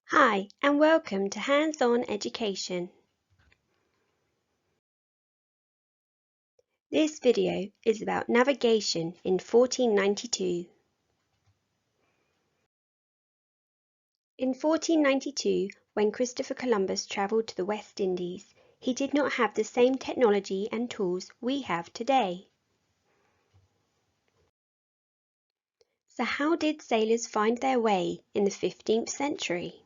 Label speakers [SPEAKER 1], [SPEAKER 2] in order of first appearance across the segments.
[SPEAKER 1] Hi, and welcome to Hands-On Education. This video is about navigation in 1492. In 1492, when Christopher Columbus travelled to the West Indies, he did not have the same technology and tools we have today. So how did sailors find their way in the 15th century?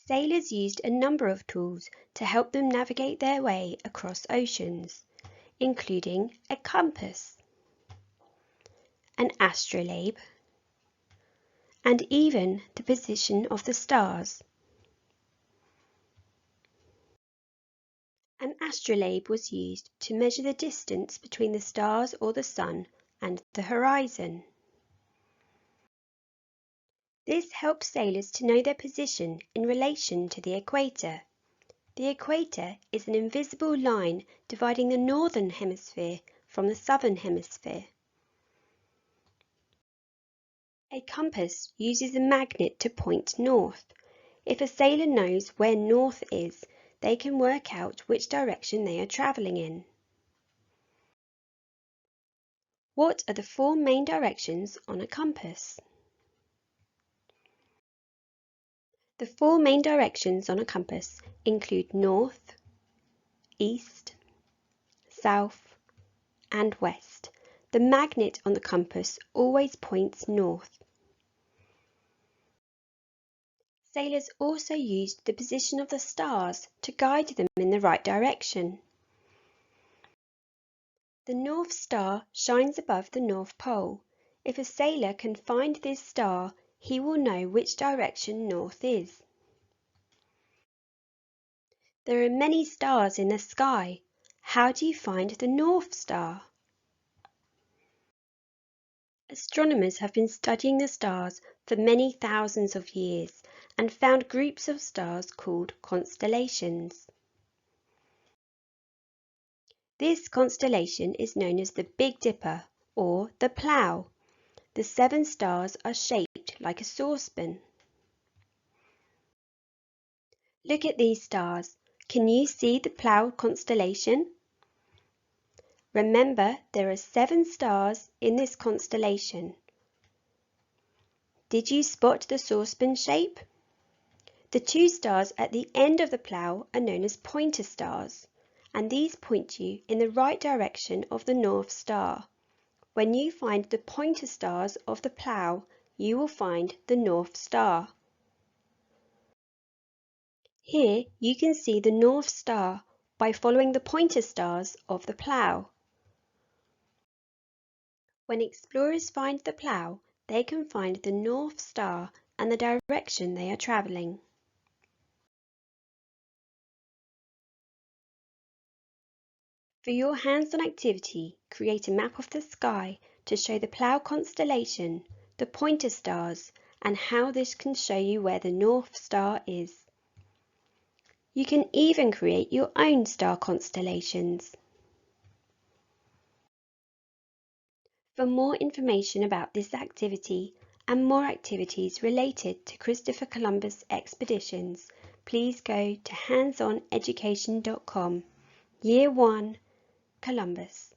[SPEAKER 1] Sailors used a number of tools to help them navigate their way across oceans, including a compass, an astrolabe, and even the position of the stars. An astrolabe was used to measure the distance between the stars or the sun and the horizon. This helps sailors to know their position in relation to the equator. The equator is an invisible line dividing the northern hemisphere from the southern hemisphere. A compass uses a magnet to point north. If a sailor knows where north is, they can work out which direction they are travelling in. What are the four main directions on a compass? The four main directions on a compass include north, east, south, and west. The magnet on the compass always points north. Sailors also used the position of the stars to guide them in the right direction. The North Star shines above the North Pole. If a sailor can find this star, he will know which direction north is. There are many stars in the sky. How do you find the North Star? Astronomers have been studying the stars for many thousands of years and found groups of stars called constellations. This constellation is known as the Big Dipper or the Plough. The 7 stars are shaped like a saucepan. Look at these stars. Can you see the Plough constellation? Remember, there are 7 stars in this constellation. Did you spot the saucepan shape? The 2 stars at the end of the plough are known as pointer stars, and these point you in the right direction of the North Star. When you find the pointer stars of the plough, you will find the North Star. Here you can see the North Star by following the pointer stars of the plough. When explorers find the plough, they can find the North Star and the direction they are travelling. For your hands-on activity, create a map of the sky to show the Plough constellation, the pointer stars, and how this can show you where the North Star is. You can even create your own star constellations. For more information about this activity and more activities related to Christopher Columbus expeditions, please go to handsoneducation.com, Year 1, Columbus.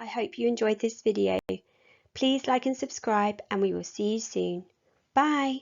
[SPEAKER 1] I hope you enjoyed this video. Please like and subscribe, and we will see you soon. Bye!